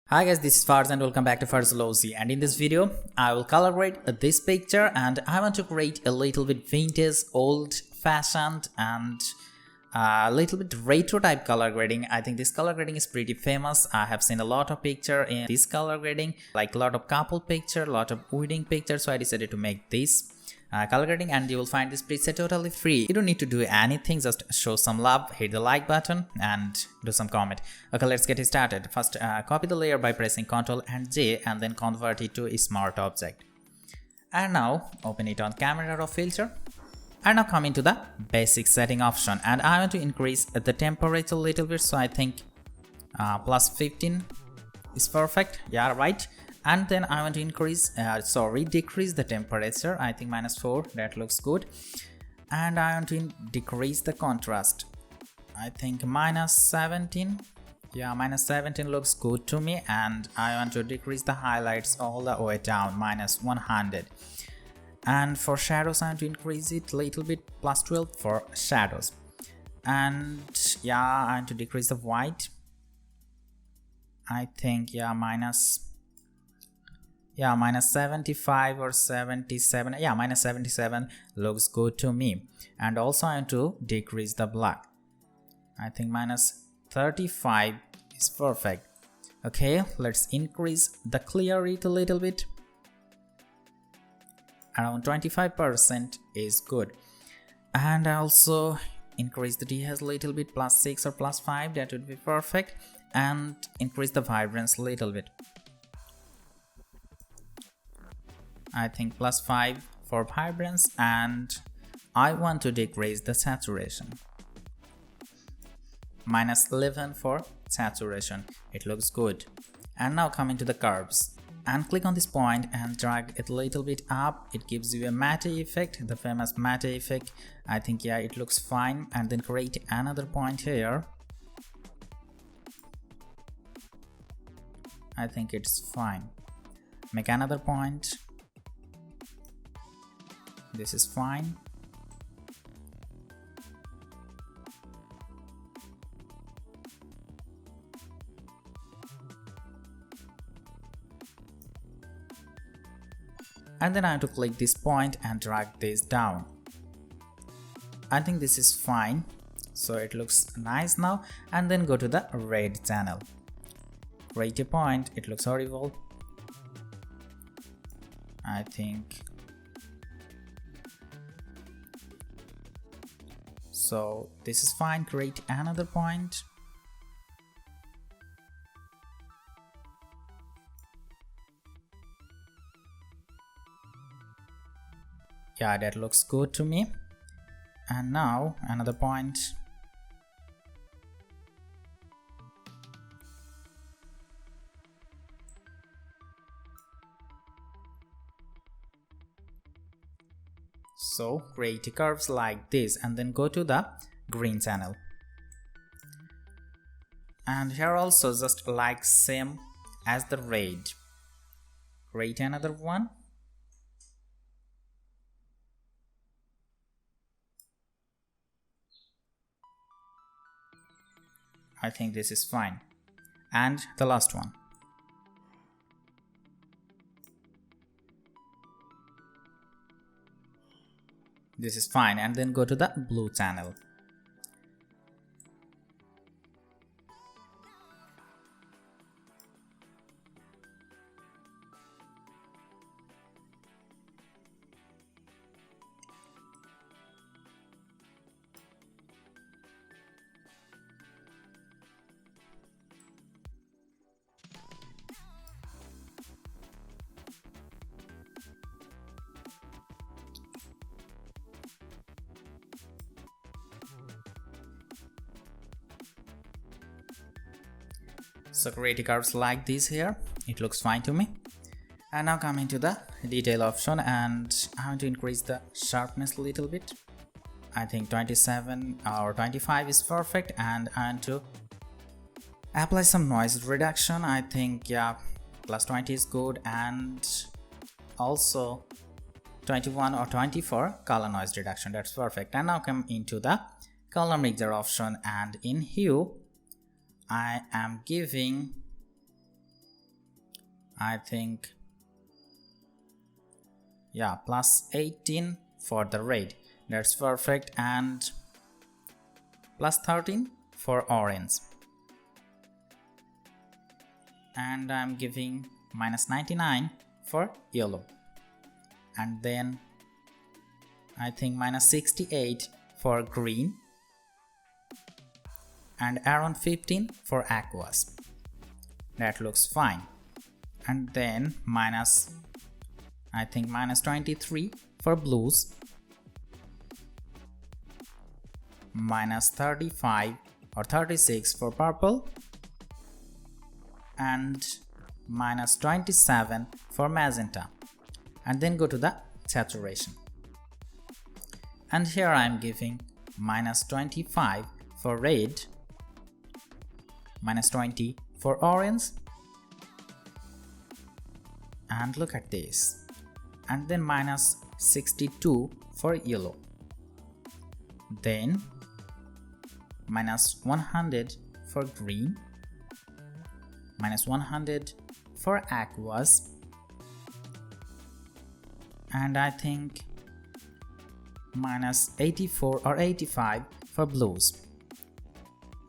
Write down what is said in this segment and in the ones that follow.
Hi guys, this is Farz and welcome back to Farzlozy, and in this video I will color grade this picture and I want to create a little bit vintage, old fashioned and a little bit retro type color grading. I think this color grading is pretty famous. I have seen a lot of picture in this color grading, like a lot of couple picture, a lot of wedding picture, so I decided to make this color grading, and you will find this preset totally free. You don't need to do anything, just show some love, hit the like button and do some comment. Okay, let's get it started. First copy the layer by pressing Ctrl and J and then convert it to a smart object, and now open it on camera raw filter, and now come into the basic setting option, and I want to increase the temperature a little bit, so I think plus 15 is perfect. Yeah, right. And then I want to decrease the temperature. I think -4, that looks good. And I want to decrease the contrast. I think -17. Yeah, -17 looks good to me. And I want to decrease the highlights all the way down, -100. And for shadows, I want to increase it a little bit, +12 for shadows. And yeah, I want to decrease the white. I think -75 or 77. Yeah, -77 looks good to me. And also I want to decrease the black. I think -35 is perfect. Okay, let's increase the clarity a little bit. Around 25% is good. And I also increase the DS a little bit, +6 or +5, that would be perfect. And increase the vibrance a little bit. I think +5 for vibrance, and I want to decrease the saturation. -11 for saturation. It looks good. And now come into the curves and click on this point and drag it a little bit up. It gives you a matte effect, the famous matte effect. I think yeah, it looks fine. And then create another point here. I think it's fine. Make another point. This is fine. And then I have to click this point and drag this down. I think this is fine, so it looks nice now. And then go to the red channel. Create a point. It looks horrible. I think so. This is fine. Create another point. Yeah, that looks good to me. And now another point. So create curves like this, and then go to the green channel. And here also just like same as the red. Create another one. I think this is fine. And the last one. This is fine, and then go to the blue channel. So create curves like this here. It looks fine to me. And now come into the detail option, and I want to increase the sharpness a little bit. I think 27 or 25 is perfect. And I want to apply some noise reduction. I think yeah, +20 is good. And also 21 or 24 color noise reduction. That's perfect. And now come into the color mixer option, and in hue I am giving I think, yeah, plus 18 for the red, that's perfect, and plus 13 for orange, and I'm giving minus 99 for yellow, and then I think minus 68 for green, and around 15 for aquas. That looks fine. And then I think minus 23 for blues, minus 35 or 36 for purple, and minus 27 for magenta. And then go to the saturation, and here I am giving minus 25 for red, minus 20 for orange, and look at this, and then minus 62 for yellow, then minus 100 for green, minus 100 for aquas, and I think minus 84 or 85 for blues,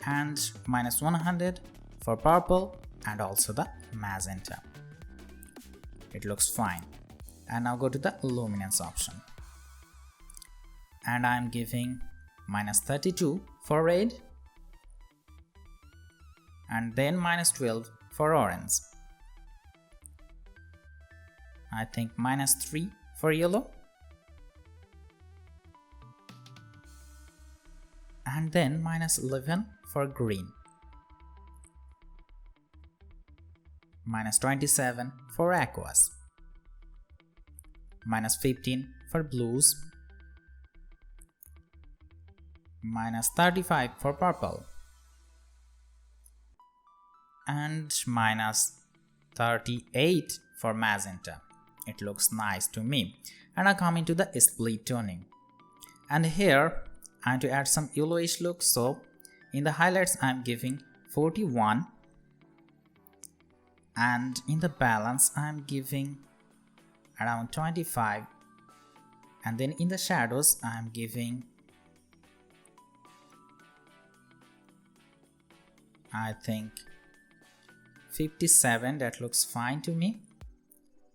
and minus 100 for purple and also the magenta. It looks fine. And now go to the luminance option, and I'm giving minus 32 for red, and then minus 12 for orange, I think minus 3 for yellow, and then minus 11 for green, minus 27 for aquas, minus 15 for blues, minus 35 for purple, and minus 38 for magenta. It looks nice to me. And I come into the split toning, and here I want to add some yellowish look, so in the highlights I am giving 41, and in the balance I am giving around 25, and then in the shadows I am giving, I think 57. That looks fine to me.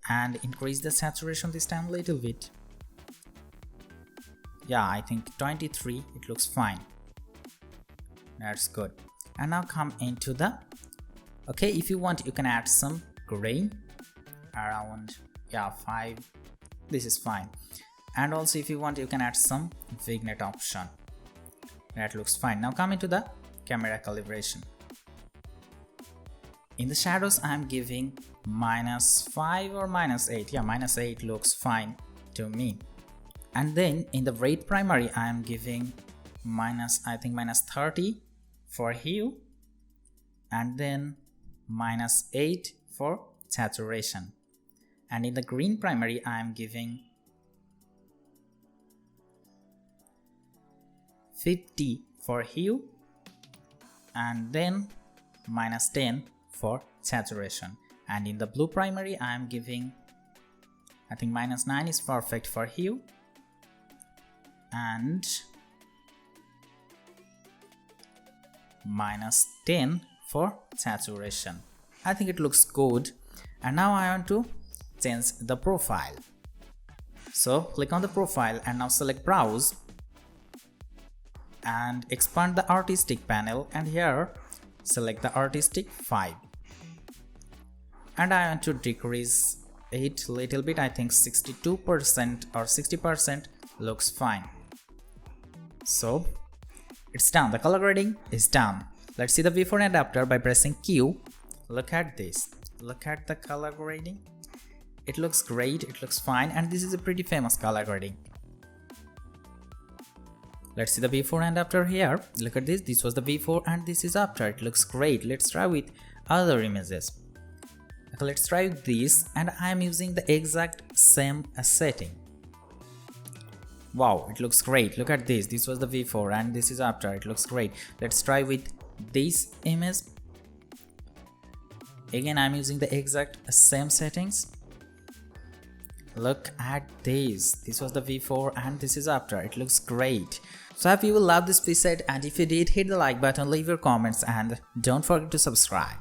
And increase the saturation this time a little bit. Yeah, I think 23. It looks fine. That's good. And now come into the, okay, if you want you can add some gray around, yeah, 5. This is fine. And also if you want you can add some vignette option. That looks fine. Now come into the camera calibration. In the shadows I am giving minus 5 or minus 8. Yeah, minus 8 looks fine to me. And then in the red primary I am giving minus, I think minus 30 for hue, and then minus 8 for saturation. And in the green primary I am giving 50 for hue, and then minus 10 for saturation. And in the blue primary I am giving, I think minus 9 is perfect for hue, and minus 10 for saturation. I think it looks good. And now I want to change the profile. So click on the profile and now select browse and expand the artistic panel, and here select the artistic 5, and I want to decrease it a little bit. I think 62% or 60% looks fine. So it's done. The color grading is done. Let's see the before and after by pressing Q. Look at this. Look at the color grading. It looks great. It looks fine, and this is a pretty famous color grading. Let's see the before and after here. Look at this. This was the before and this is after. It looks great. Let's try with other images. Okay, let's try with this, and I am using the exact same setting. Wow, it looks great. Look at this. This was the before and this is after. It looks great. Let's try with this image. Again, I'm using the exact same settings. Look at this. This was the before and this is after. It looks great. So I hope you will love this preset, and if you did, hit the like button, leave your comments, and don't forget to subscribe.